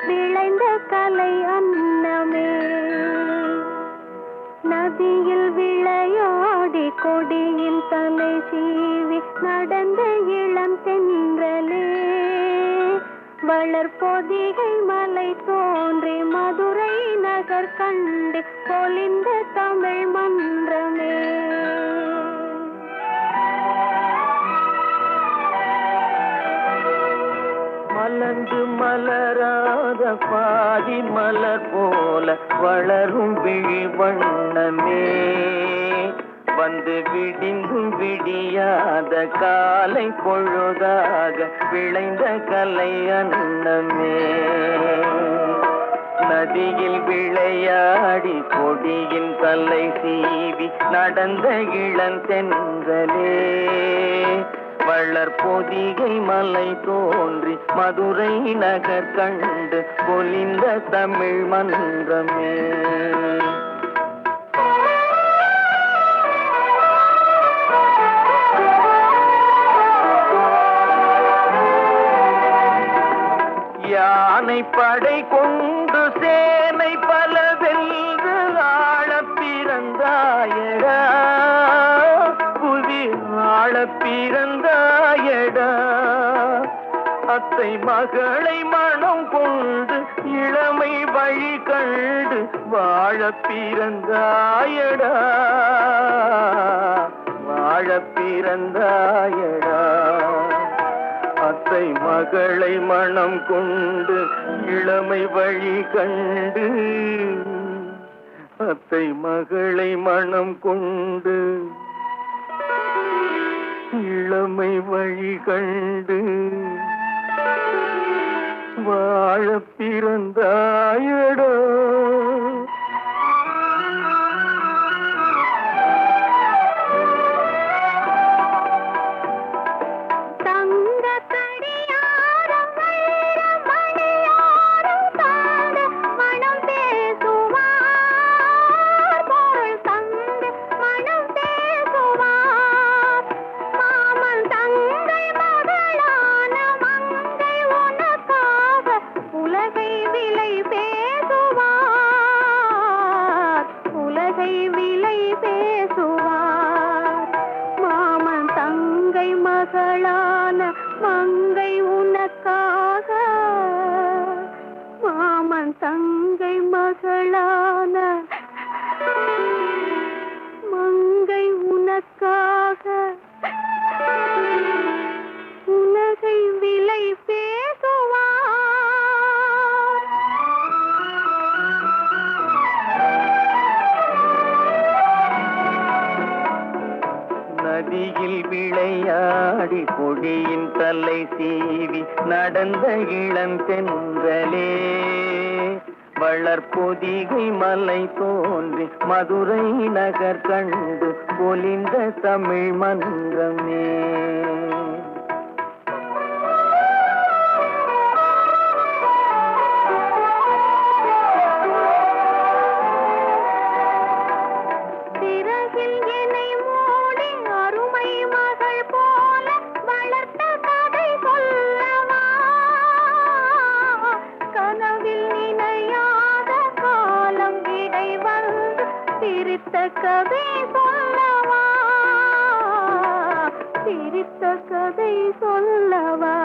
விளைந்த கலை அன்னமே. நதியில் விளையாடி கொடியின் தலை சீவி நடந்த இளம் தென்றலே. வளர்பொதிகை மலை தோன்றி மதுரை நகர் கண்டு பொலிந்த தமிழ் மன்றமே. மலர்ந்து மலராத பாதி மலர் போல வளரும் விழி வண்ணமே. வந்து விடிந்தும் விடியாத காலை பொழுதாக விளைந்த கலை அன்னமே. நதியில் விளையாடி கொடியின் தலை சீவி நடந்த இளந்தென்றலே. வளர்பொதிகை மலை தோன்றி மதுரை நகர் கண்டு பொலிந்த தமிழ் மன்றமே. யானை படை கொண்டு சேனை பல வென்று ஆள பிறந்தாயடா. புவி ஆள பிறந்தாயடா. அத்தை மகளை மனம் கொண்டு இளமை வழி கண்டு வாழ பிறந்தாயடா. வாழ பிறந்தாயடா. அத்தை மகளை மனம் கொண்டு இளமை வழி கண்டு. அத்தை மகளை மனம் கொண்டு இளமை வழி கண்டு வாழ பிறந்தாயடா. மங்கை உனக்காக மாமன் தங்கை மகளான மங்கை உனக்காக உலகை விலை பேசுவார். நதியில் விளையாடி கொடியின் தலை சீவி நடந்த இளந்தென்றலே. வளர்பொதிகை மலை தோன்றி மதுரை நகர் கண்டு பொலிந்த தமிழ் மன்றமே. கதை சொல்லவா சிரித்த கதை சொல்லவா.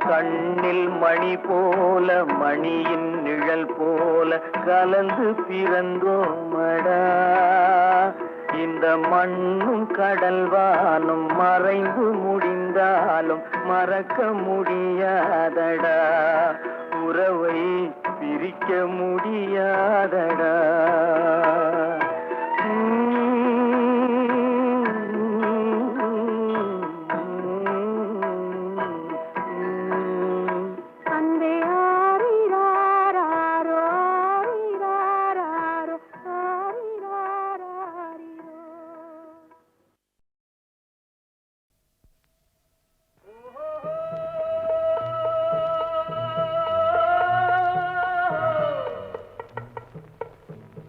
கண்ணில் மணி போல மணியின் நிழல் போல கலந்து பிறந்தோமடா. இந்த மண்ணும் கடல்வானும் மறைந்து முடிந்தாலும் மறக்க முடியாதடா. உறவை பிரிக்க முடியாதடா.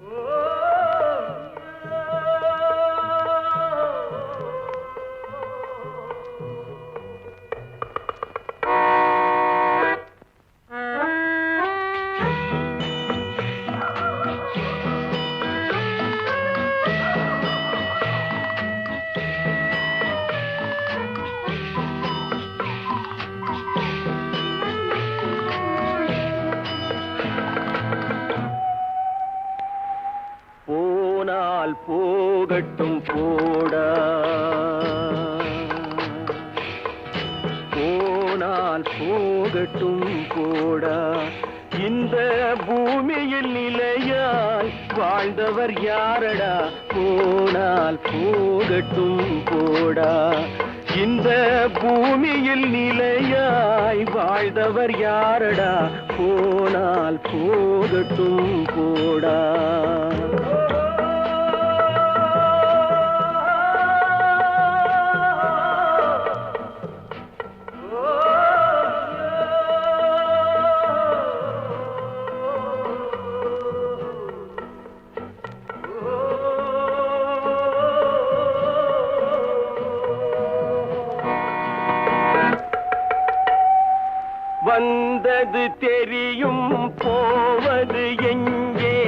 Oh போகட்டும் போடா, போனால் போகட்டும் போடா. இந்த பூமியில் நிலையாய் வாழ்ந்தவர் யாரடா, போனால் போகட்டும் போடா. இந்த பூமியில் நிலையாய் வாழ்ந்தவர் யாரடா, போனால் போகட்டும் போடா. வந்தது தெரியும் போவது எங்கே,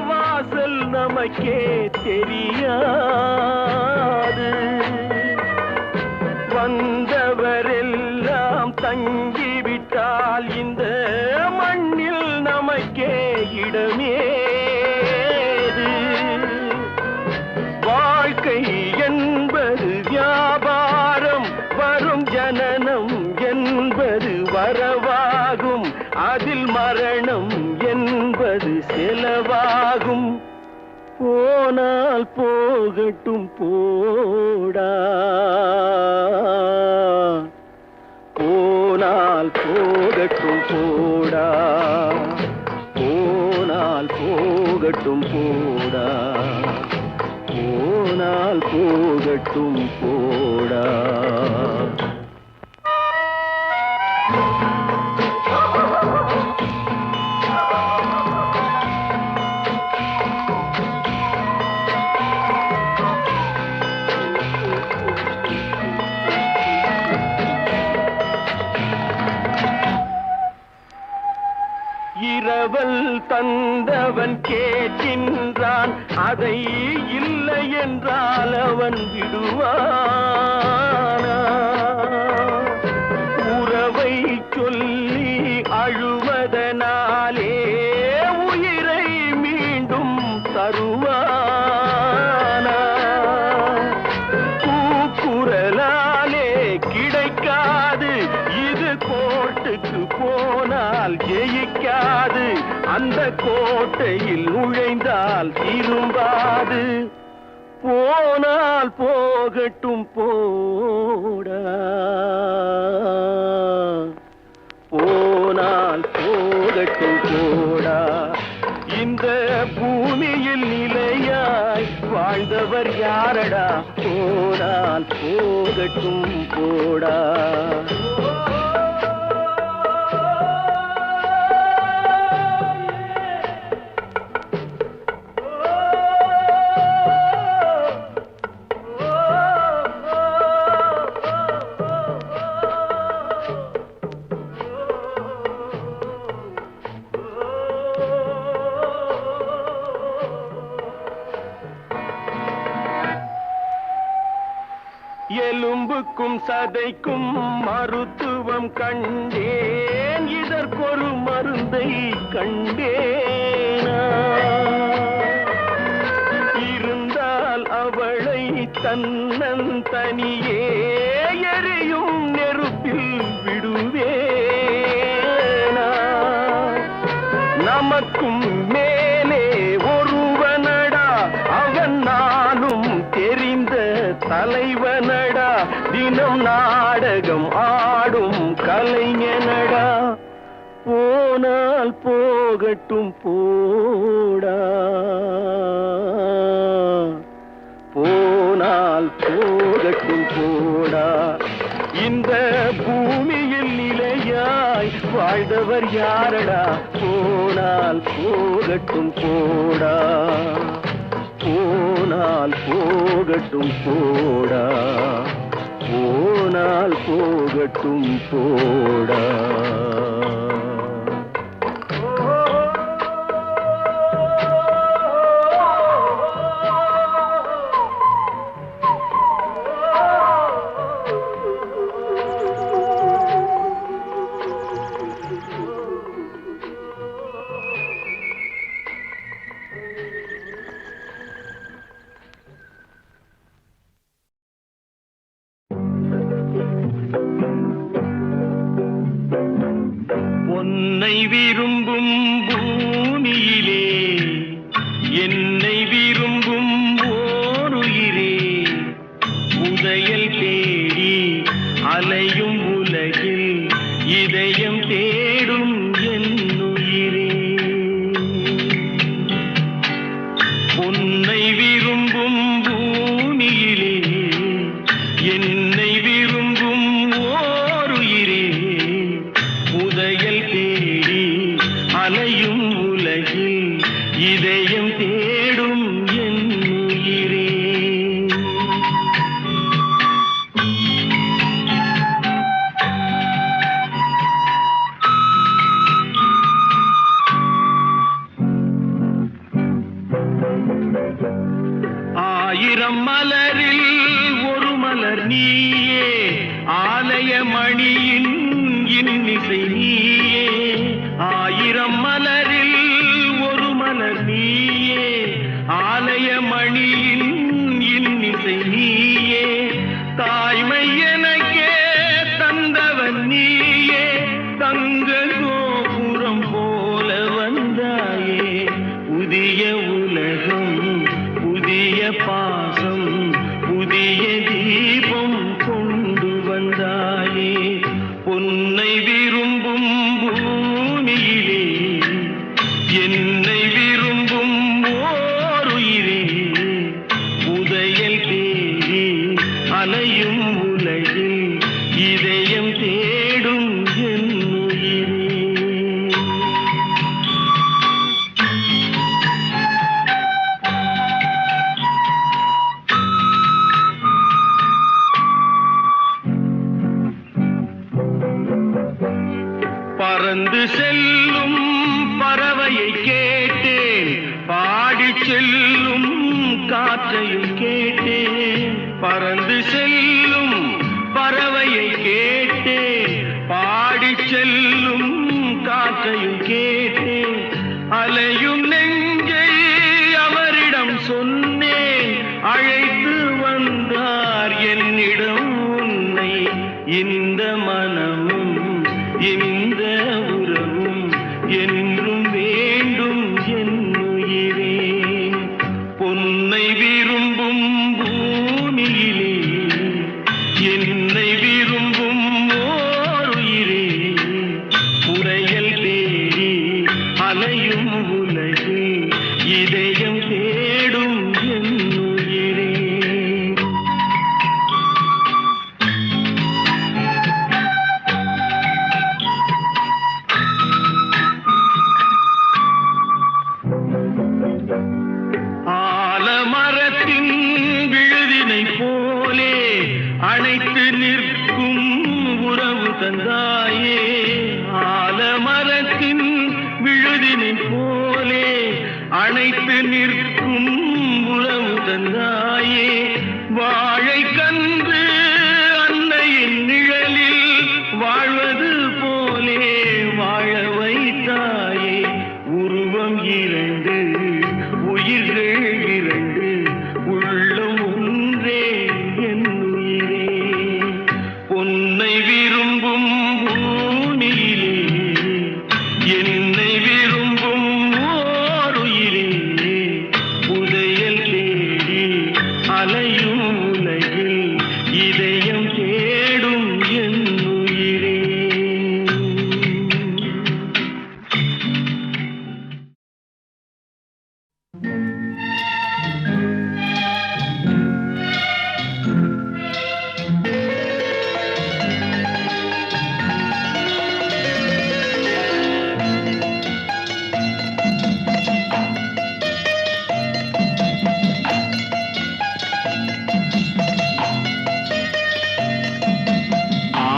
வாசல் நமக்கே தெரியாது. வந்தவரெல்லாம் தங்கிவிட்டால் இந்த மண்ணில் நமக்கே இடமேது. வாழ்க்கை என்பது வியாபாரம், வரும் ஜனனம் என்பது வரவாகும், அதில் மரணம் என்பது செலவாகும். போனால் போகட்டும் போடா, போனால் போகட்டும் போடா, போனால் போகட்டும் போடா, போனால் போகட்டும் போடா. இரவல் தந்தவன் கேட்கின்றான், அதை இல்லை என்றால் அவன் விடுவானா? உறவை சொல்லி அழுவதனாலே உயிரை மீண்டும் தருவானா? கூக்குரலாலே கிடைக்காது, இது கோர்ட்டுக்கு போனால் ஜெயிக்காது, அந்த கோட்டையில் நுழைந்தால் திரும்பாது. போனால் போகட்டும் போடா, போனால் போகட்டும் போடா. இந்த பூமியில் நிலையாய் வாழ்ந்தவர் யாரடா, போனால் போகட்டும் போடா. எலும்புக்கும் சதைக்கும் மருத்துவம் கண்டேன், இதற்கொரு மருந்தை கண்டேனா? இருந்தால் அவளை தன்னந்தனியே எரியும் நெருப்பில் விடுவேனா? நமக்கும் மேலே ஒருவனடா, அவன் நானும் தெரிந்த தலைவனடா, தினம் நாடகம் ஆடும் கலைஞனடா. போனால் போகட்டும் போடா, போனால் போகட்டும் போடா. இந்த பூமியில் நிலையாய் வாழ்ந்தவர் யாரடா, போனால் போகட்டும் போடா, போனால் போகட்டும் போடா, போனால் போகட்டும் போடா. உன்னை விரும்பும் பூமியிலே என்னை விரும்பும் ஓருயிரே உதயல் தேடி அலையும் உலகில் இதயம் தேடும் என்னுயிரே உன்னை விரும்பும் பூமியிலே என்னை விரும்பும் ஓருயிரே உதயல் தேடி அலையும் உலகில் இதயம் தேடும் என்னுயிரே ஆயிரம் மலரில் ஒரு மலர் நீயே ஆலய மணியின் இன்னிசை நீயே ஆயிரம் மலரில் ஒரு மலர் நீயே ஆலய மணியின் இன்னிசை நீயே தாய்மை எனக்கே தந்தவன் நீயே தங்க கோபுரம் போல வந்தாயே புதிய உலகம் புதிய பாசம் புதிய தீபம் கொண்டு வந்தாயே பொன்னை விரும்பும் பூமியிலே என்னை விரும்பும் ஓருயிரே உதயல் தேடி அலையும் உலகில் இதயம் தேடும் என்னுயிரே பறந்து செல்லும் பறவையை கேட்டேன் பாடிச் செல்லும் காற்றையும் கேட்டேன் பறந்து செல்லும் பறவையை கேட்டேன் பாடிச் செல்லும் காற்றையும் கேட்டேன் அலையும் நெஞ்சை அவரிடம் சொன்னேன் அழைத்து வந்தார் என்னிடம் உன்னை இந்த மனமும் இந்த உறவும் என்றும் வேண்டும் என்னுயிரே பொன்னை விரும்பும் பூமியிலே என்னை விரும்பும் ஓருயிரே உரையல் தேடி அலையும் உலகில் இதயம் தேடும் என்னுயிரே ஆலமரத்தின் விழுதினை போலே அணைத்து நிற்கும் உறவு தந்தாயே ஆலமரத்தின் விழுதினை போலே அணைத்து நிற்கும் உறவு தந்தாயே வாழை கன்று அன்னையின் நிழலில் வாழ்வது போலே வாழ வைத்தாயே உருவம் இரண்டு உயிர்கள் இரண்டு உள்ளம் ஒன்றே என்னுயிரே பொன்னை விரும்பும் பூமியிலே என்னை விரும்பும் ஓருயிரே உதயல் தேடி அலையும் உலகில் இதயம் தேடும் என்னுயிரே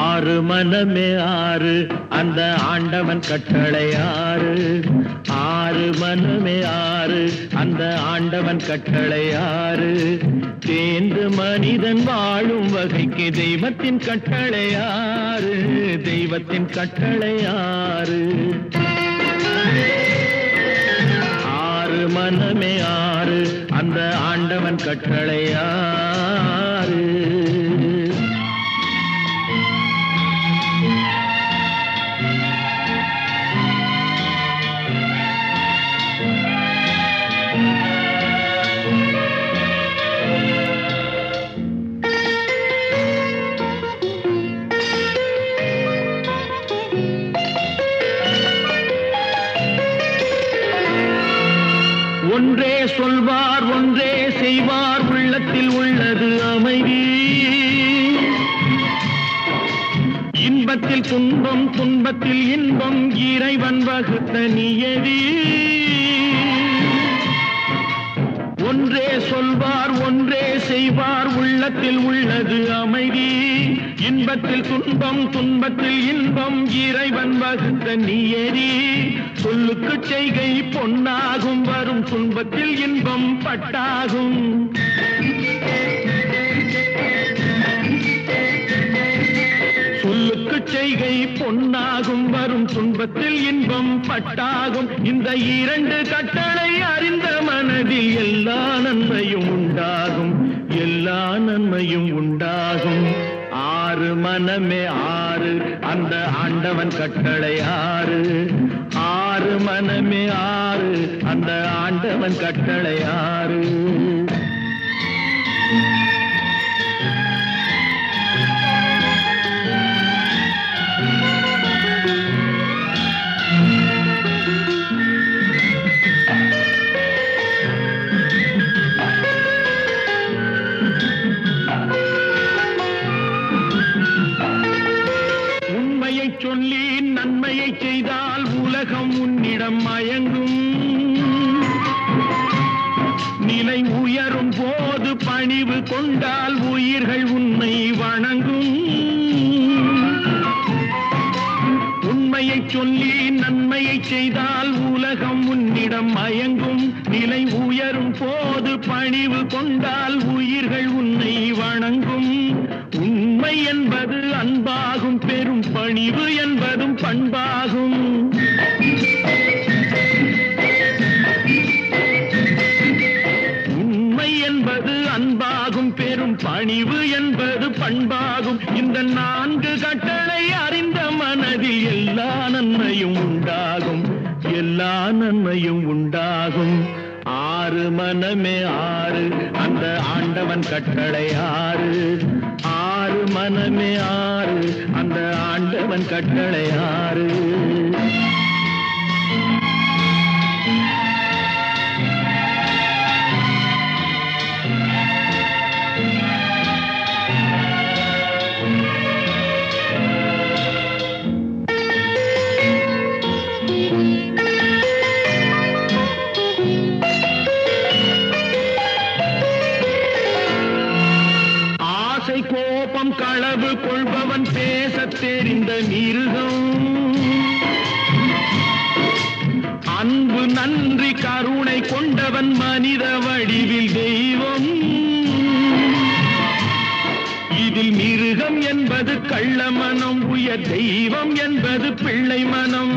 ஆறு மனமே ஆறு அந்த ஆண்டவன் கட்டளை ஆறு ஆறு மனமே ஆறு அந்த ஆண்டவன் கட்டளை ஆறு தேர்ந்து மனிதன் வாழும் வகைக்கு தெய்வத்தின் கட்டளை ஆறு தெய்வத்தின் கட்டளை ஆறு ஆறு மனமே ஆறு அந்த ஆண்டவன் கட்டளை ஆறு ஒன்றே சொல்வார் ஒன்றே செய்வார் உள்ளத்தில் உள்ளது அமைதி இன்பத்தில் துன்பம் துன்பத்தில் இன்பம் இறைவன் வகுத்த நியதி ஒன்றே சொல்வார் ஒன்றே செய்வார் உள்ளத்தில் உள்ளது அமைதி இன்பத்தில் துன்பம் துன்பத்தில் இன்பம் இறைவன் வகுத்த நியதி சொல்லுக்கு செய்கை பொன்னாகும் வரும் துன்பத்தில் இன்பம் பட்டாகும் சொல்லுக்கு செய்கை பொன்னாகும் வரும் துன்பத்தில் இன்பம் பட்டாகும் இந்த இரண்டு கட்டளை அறிந்த மனதில் எல்லா நன்மையும் உண்டாகும் எல்லா நன்மையும் உண்டாகும் ஆறு மனமே ஆறு அந்த ஆண்டவன் கட்டளை ஆறு ஆறு மனமே ஆறு அந்த ஆண்டவன் கட்டளை ஆறு சொல்லி நன்மையை செய்தால் உலகம் உன்னிடம் மயங்கும் நிலை உயரும் போது பணிவு கொண்டால் உயிர்கள் உன்னை வணங்கும் உண்மையை சொல்லி நன்மையை செய்தால் உலகம் உன்னிடம் மயங்கும் நிலை உயரும் போது பணிவு கொண்டால் உயிர்கள் உன்னை வணங்கும் உண்மை என்பது அன்பாகும் பெரும் பணிவு என்பதும் பண்பாகும் உண்மை என்பது அன்பாகும் பெரும் பணிவு என்பது பண்பாகும் இந்த நான்கு கட்டளை அறிந்த மனதில் எல்லா நன்மையும் உண்டாகும் எல்லா நன்மையும் உண்டாகும் ஆறு மனமே ஆறு அந்த ஆண்டவன் கட்டளை ஆறு ஆறு மனமே ஆறு அந்த ஆண்டவன் கட்டளை ஆறு கோபம் களவு கொள்பவன் பேசத் தெரிந்த மிருகம் அன்பு நன்றி கருணை கொண்டவன் மனித வடிவில் தெய்வம் இதில் மிருகம் என்பது கள்ள மனம் உயர் தெய்வம் என்பது பிள்ளை மனம்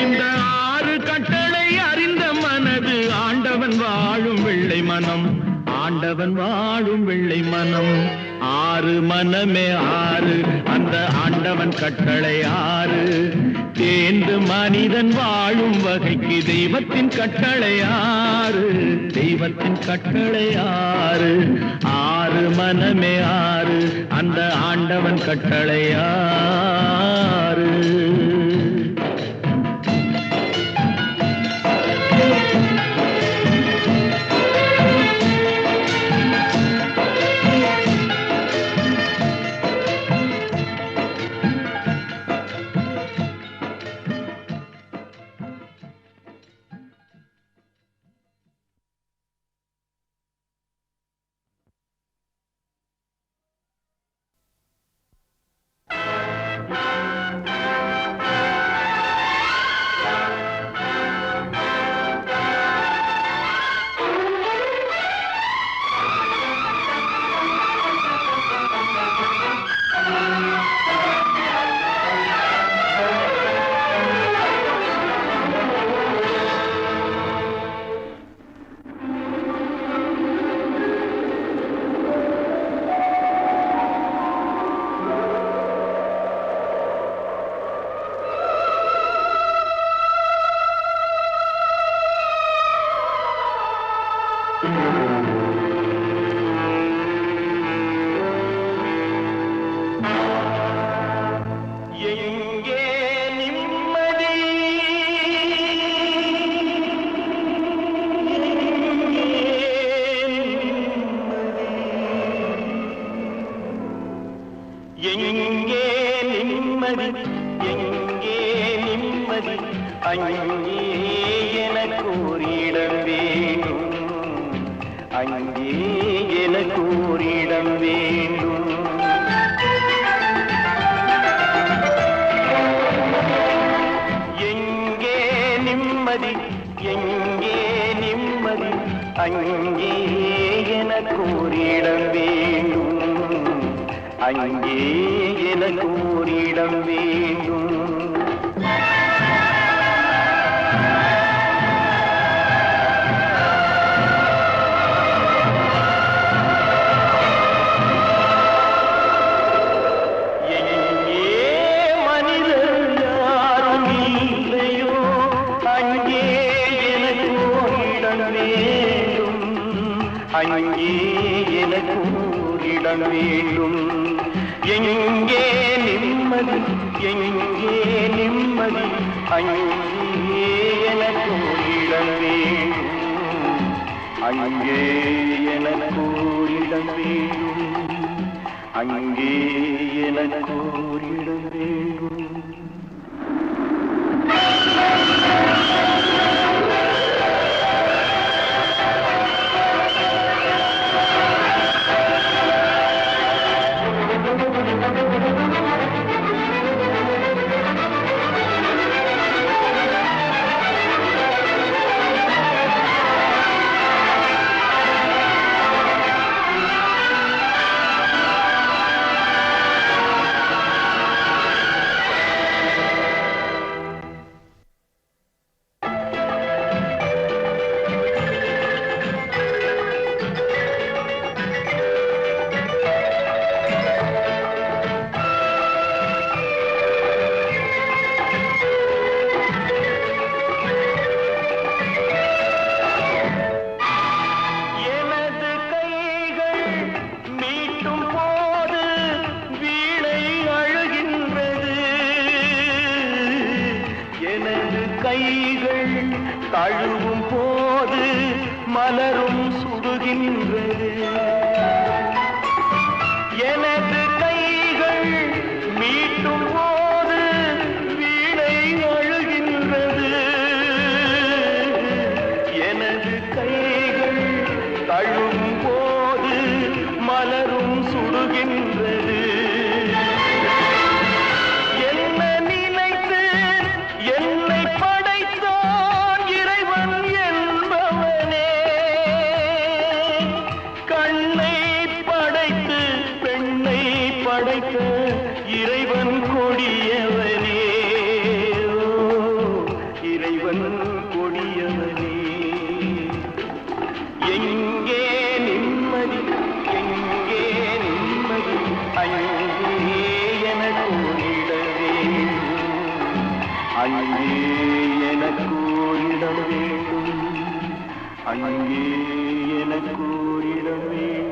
இந்த ஆறு கட்டளை அறிந்த மனது ஆண்டவன் வாழும் வெள்ளை மனம் ஆண்டவன் வாழும் வெள்ளை மனம் ஆறு மனமே ஆறு அந்த ஆண்டவன் கட்டளை ஆறு தேர்ந்து மனிதன் வாழும் வகைக்கு தெய்வத்தின் கட்டளை ஆறு தெய்வத்தின் கட்டளை ஆறு ஆறு மனமே ஆறு அந்த ஆண்டவன் கட்டளை ஆறு அங்கே எனக்கு ஒரு இடம் வேண்டும், அங்கே எனக்கு ஒரு இடம் வேண்டும். எங்கே நிம்மதி, எங்கே நிம்மதி, அங்கே எனக்கு ஒரு இடம் வேண்டும், அங்கே எனக்கு ஒரு இடம் வேண்டும். அங்கே எனக்கு இடம் வேண்டும். எங்கே நிம்மதி, எங்கே நிம்மதி, அங்கே எனக்கு இடம் வேண்டும், அங்கே எனக்கு இடம் வேண்டும், அங்கே எனக்கு இடம் வேண்டும். கைகள் தழுவும் போது மலரும் சுடுகின்றது. எனது கைகள் மீட்டும் போது வீணை அழுகின்றது. எனது கைகள் தழுவும் போது மலரும் சுடுகின்றது. படைத்த இறைவன் கொடியவனே, இறைவன் கொடியவனே. எங்கே நிம்மதி, எங்கே நிம்மதி, அங்கே எனக்கு இடம் வேண்டும், அங்கே எனக்கு இடம் வேண்டும், அங்கே எனக்கு இடம் வேண்டும்.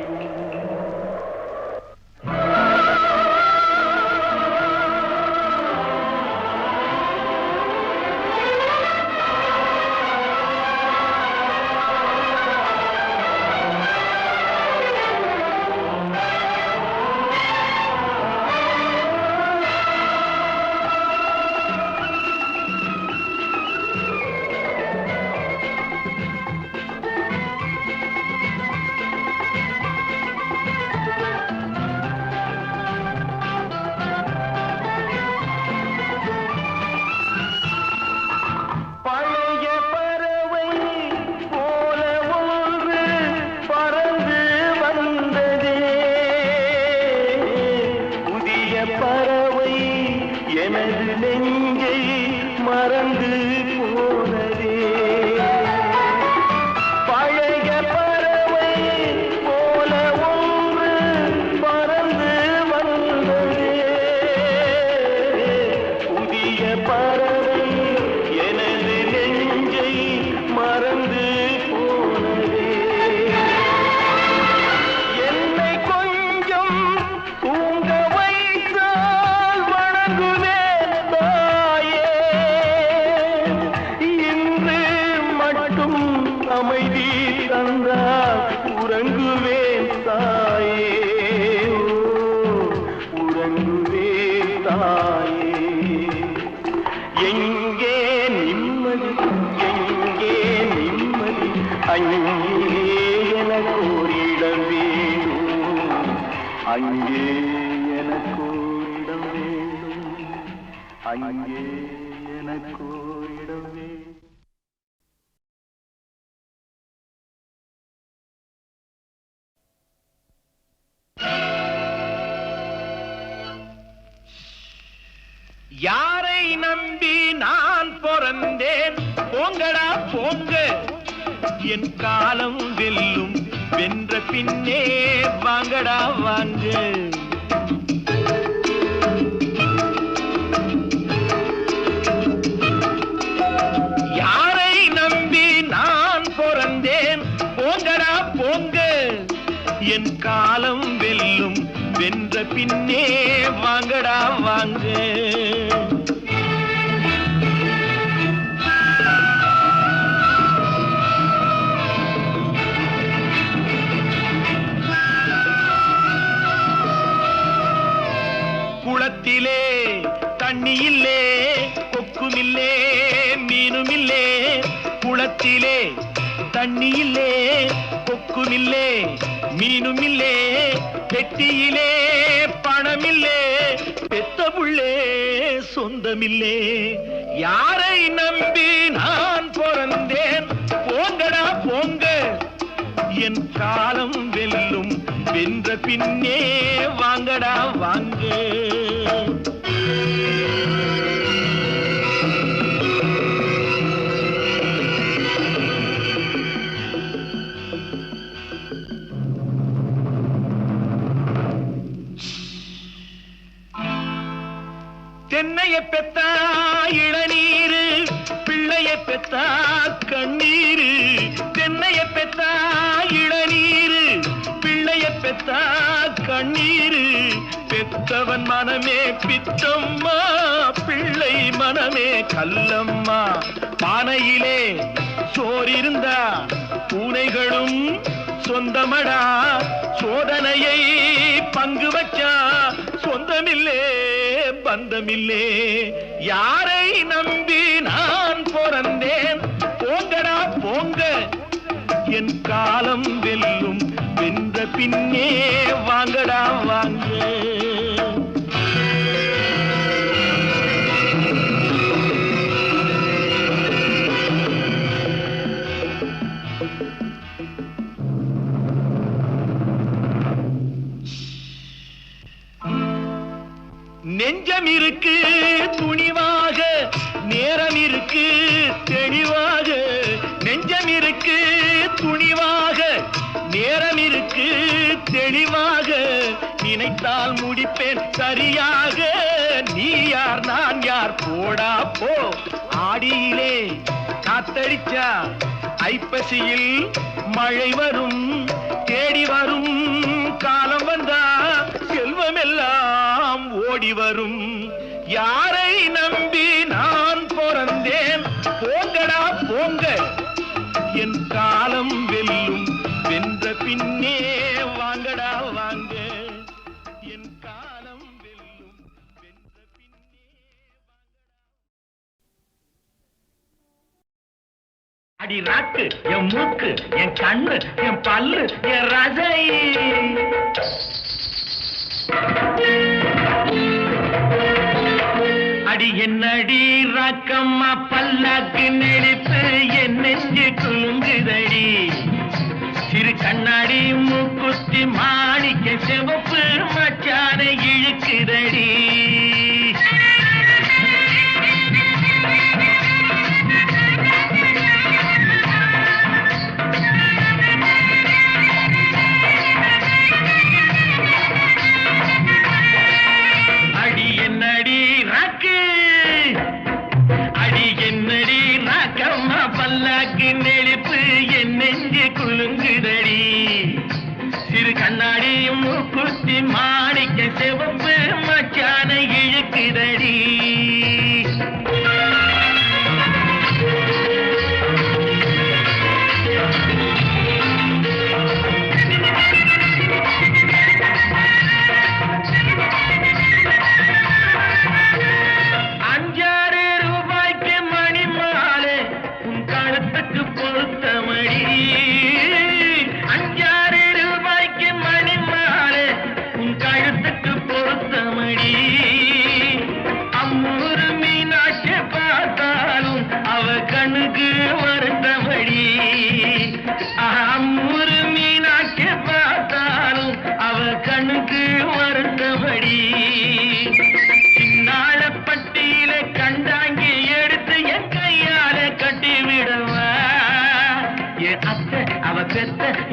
அங்கே எனக்கோரிடம் வேண்டும், அங்கே எனக்கோரிடம் வேண்டும். யாரை நம்பி நான் பிறந்தேன், போங்கடா போங்க, என் காலம் வெல்லும், வென்ற பின்னே வாங்கடா வாங்க. யாரை நம்பி நான் பிறந்தேன், போங்கடா போங்க, என் காலம் வெல்லும், வென்ற பின்னே வாங்கடா வாங்க. குளத்திலே தண்ணி இல்லே, கொக்குமில்லே, மீனுமில்லே. குளத்திலே தண்ணி இல்லே, கொக்குமில்லே, மீனுமில்லே. பெட்டியிலே பணமில்லே, பெத்த புள்ளே சொந்தமில்லே. யாரை நம்பி நான் பிறந்தேன், போங்கடா போங்க, என் காலம் வெல்லும், வென்ற பின்னே வாங்கடா வாங்க. தென்னைய பெத்தா இளநீரு, பிள்ளைய பெத்தா கண்ணீரு. தென்னைய பெத்தா இளநீரு, பிள்ளைய பெத்தா கண்ணீரு. பெத்தவன் மனமே பித்தம்மா, பிள்ளை மனமே கல்லம்மா. பானையிலே சோறிருந்தா பூனைகளும் சொந்தமடா, சோதனையை பங்கு வச்சா சொந்தமில்லே பந்தமில்லே. யாரை நம்பி நான் பிறந்தேன், போங்கடா போங்க, என் காலம் வெல்லும், வென்ற பின்னே வாங்கடா வாங்க. நெஞ்சம் இருக்கு துணிவாக, நேரம் இருக்கு தெளிவாக. நெஞ்சம் இருக்கு துணிவாக, நேரம் இருக்கு தெளிவாக. நினைத்தால் முடிப்பேன் சரியாக, நீ யார் நான் யார் போடா போ. ஆடியிலே காத்தடிச்சா ஐப்பசியில் மழை வரும், தேடி வரும் காலம் வந்தா செல்வமெல்லாம் ஓடி வரும். யாரை நம்பி நான் பிறந்தேன், போங்கடா போங்க, என் காலம் வெல்லும், வென்ற பின்னே வாங்கடா வாங்க. என் காலம் வெல்லும், வென்ற பின்னே அடி ராக்கு, என் மூக்கு, என் கண்ணு, என் பல்லு, என் ரசை. அடி என்னடி ராக்கம்மா பல்லாக்கு நெளிப்பு, என் நெஞ்சு குலுங்குதடி. சிறு கண்ணாடி மூக்குத்தி மாணிக்க சிவப்பு மச்சான இழுக்குதடி. அடி என்னடி ராக்கு, அடி என்னடி ராக்கம்மா பல்லாக்கு நெளிப்பு, என் நெஞ்சு குலுங்குதடி. சிறு கண்ணாடி மூக்குத்தி மாணிக்க சிவப்பு மச்சான இழுக்குதடி.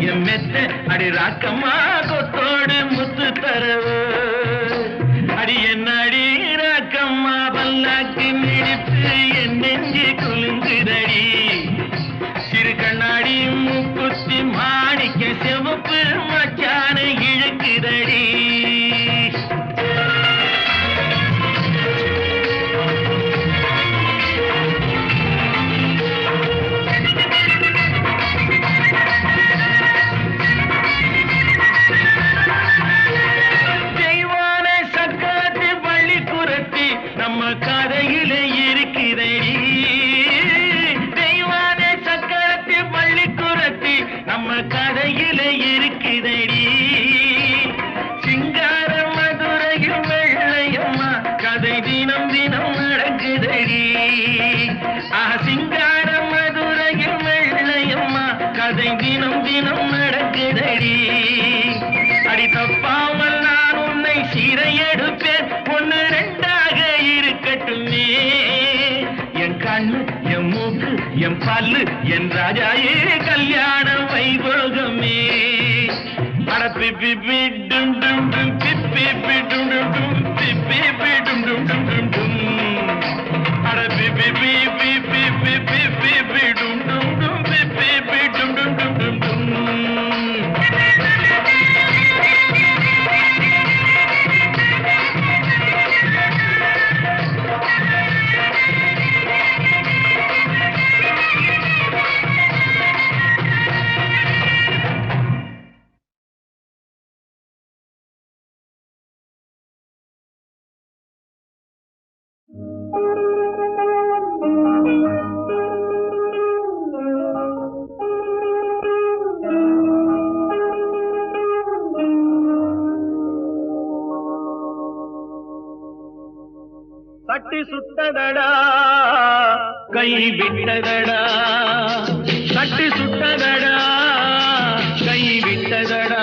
என் மெத்த அடி ராக்கம்மா கொத்தோடு முத்து தரவு அடி என்ன அடி ராக்கம்மா பல்லாக்கு மிடித்து என் நெஞ்சு குலுங்குதடி சிறு கண்ணாடி மூக்குத்தி மாணிக்க சிவப்பு மச்சான இழுக்குதடி நம்ம கதையில இருக்கிறடி தெய்வான சக்கரத்தி பள்ளிக்குரத்தி நம்ம கதையில இருக்கிறடி சிங்கார மதுரையில் வெள்ளையம்மா கதை தினம் தினம் நடக்குதடி சிங்கார மதுரையில் வெள்ளையம்மா கதை தினம் தினம் நடக்குதடி அடி தப்பாமல் நான் உன்னை சீரை எடுப்பேன் ஒன்னு ரெண்டாக இருக்கட்டுமே என் கண்ணு என் மூக்கு என் பல்லு என் ராஜாயே கல்யாண வைபோகமே அட பிப்பி டும் டும் டும் பிப்பி டும் டும் டும் பிப்பி டும் டும் டும் டும் டும் அட பிப்பி பிப்பி பிப்பி பிப்பி டும் டும் டும் பிப்பி டும் டும் டும் டும் டும் சட்டி சுட்டதடா கை விட்டதடா சட்டி சுட்டதடா கை விட்டதடா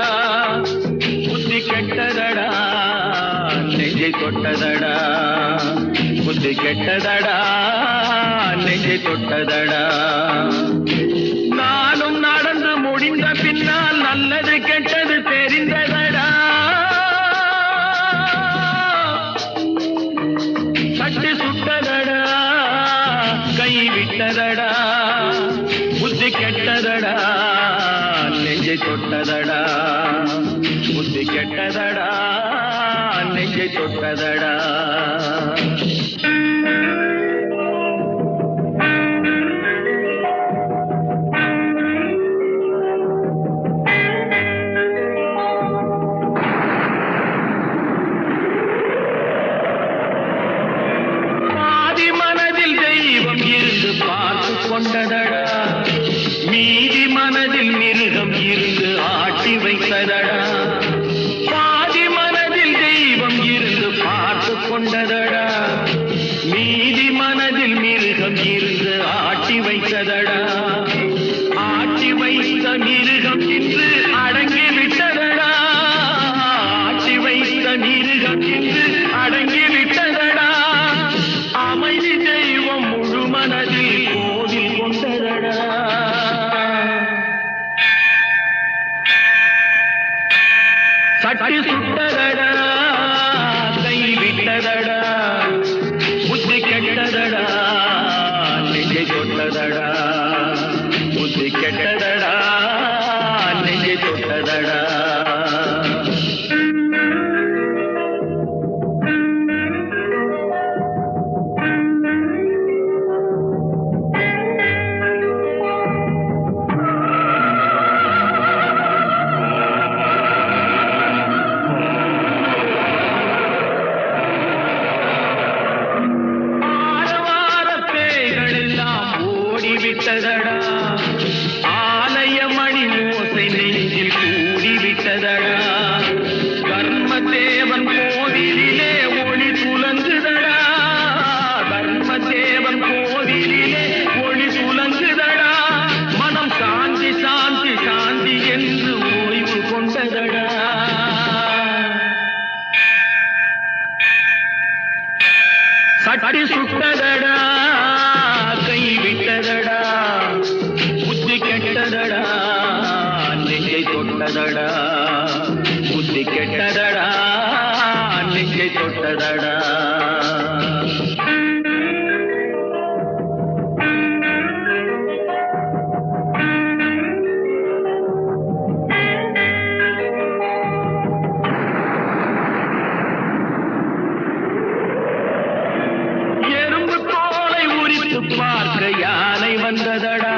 புத்தி கெட்டதடா நெஞ்சை தொட்டதடா புத்தி கெட்டதடா நெஞ்சை தொட்டதடா நானும் நடந்து முடிந்த பின்னால் நல்லது கெட்டது தெரிந்ததடா சட்டி சுட்டதடா கை விட்டதடா புத்தி கெட்டதடா நெஞ்சை தொட்டதடா புத்தி கெட்டதடா நெஞ்சை தொட்டதடா கொண்டதடா மீதி மனதில் மிருகம் இருந்து ஆட்டி வைத்ததடா பாதி மனதில் தெய்வம் இருந்து பார்த்து கொண்டதடா மீதி மனதில் மிருகம் இருந்து ஆட்டி வைத்ததடா ஆட்டி வைத்த மிருகம் இன்று அடங்கி விட்டதடா ஆட்டி வைத்த மிருகம் இன்று அடங்கி விட்டதடா அமைதி தெய்வம் முழு மனதில் சட்டி சுட்டதடா கை விட்டதடா புத்தி கெட்டதடா நெஞ்சை தொட்டதடா புத்தி கெட்டதடா நெஞ்சை தொட்டதடா விட்டதடா ஆலய மணி ஓசை நெஞ்சில் கூடிவிட்டதடா கர்மதேவன் கோவிலிலே ஒளி துலங்குதடா கர்மதேவன் கோவிலிலே ஒளி துலங்குதடா மனம் சாந்தி சாந்தி சாந்தி என்று ஓய்வு கொண்டதடா சட்டி சுட்டதடா கை விட்டதடா புத்தி கெட்டதடா கெட்டதடா நெஞ்சை தொட்டதடா. பார்க்க யானை வந்ததடா,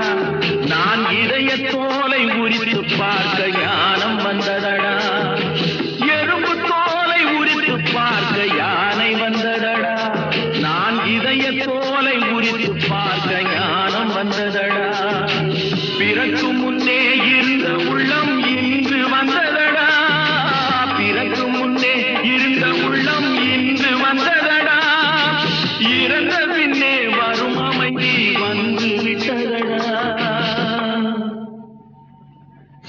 நான் இதய தோலை உரித்து பார்க்க ஞானம் வந்ததடா. எறும்பு தோலை உரித்து பார்க்க யானை வந்ததடா, நான் இதய தோலை உரித்து பார்க்க ஞானம் வந்ததடா. பிறக்கு முன்னே இருந்த உள்ளம் இன்று வந்ததடா, பிறக்கு முன்னே இருந்த உள்ளம் இன்று வந்ததடா. இறந்த பின்னே வரும் அமைதி வந்து விட்டதடா.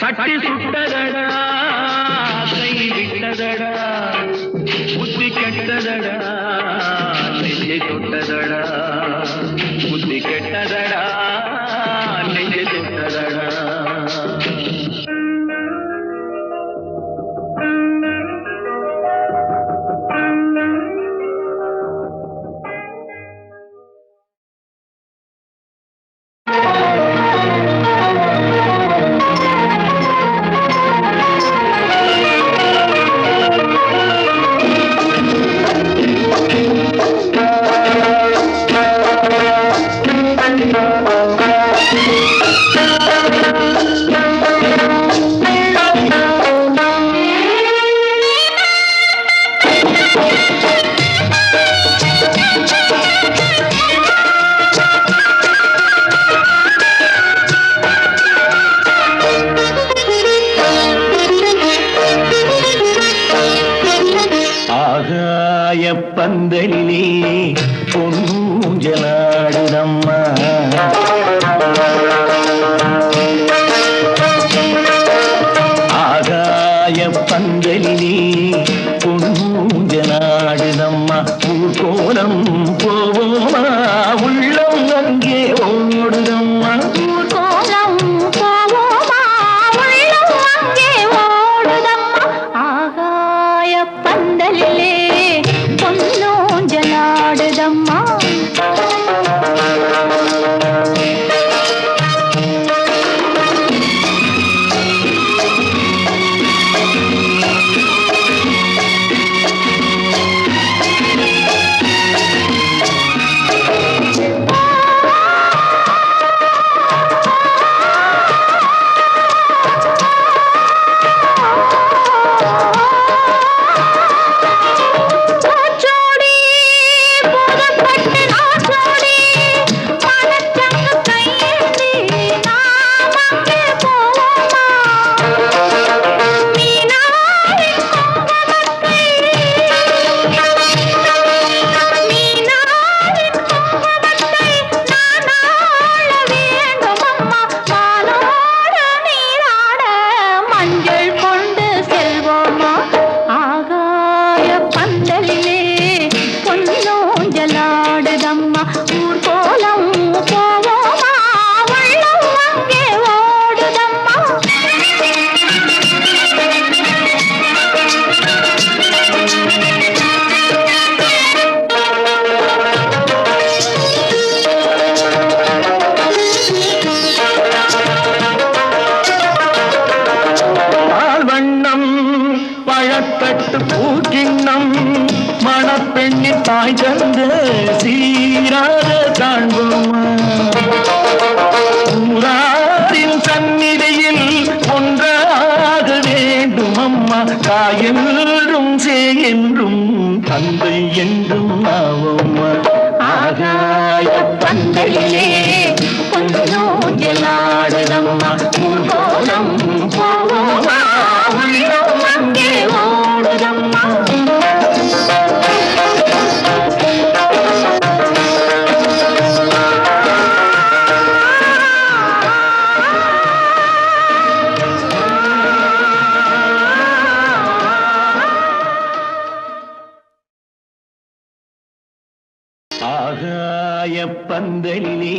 சட்டி சுட்டதடா, கை விட்டதடா, புத்தி கெட்டதடா, நெஞ்சை தொட்டதடா. புத்தி கெட்டதடா, நெஞ்சை தொட்டதடா. பந்தலிலே பொன்னூஞ்சலாடுதம்மா, ஆகாய பந்தலிலே பொன்னூஞ்சலாடுதம்மா. ஊர்கோலம் போவோமா, உள்ளம் அங்கே ஓடுதம்மா. ஊர்கோலம் போவோமா, உள்ளம் அங்கே ஓடுதம்மா. ஆகாய பந்தலிலே பொன்னூஞ்சலாடுதம்மா. மணப்பெண்ணின் தாய் தந்து சீராக காண்போமா, ஊராரின் சந்நிதியில் ஒன்றாக வேண்டும் அம்மா. தாய் என்றும் சேய் என்றும் தந்தை என்றும் ஆவோமா. ஆகாய பந்தலிலே பொன்னூஞ்சலாடுதம்மா, ஊர்கோலம் போவோமா, உள்ளம் அங்கே ஓடுதம்மா. ஆகாய பந்தலிலே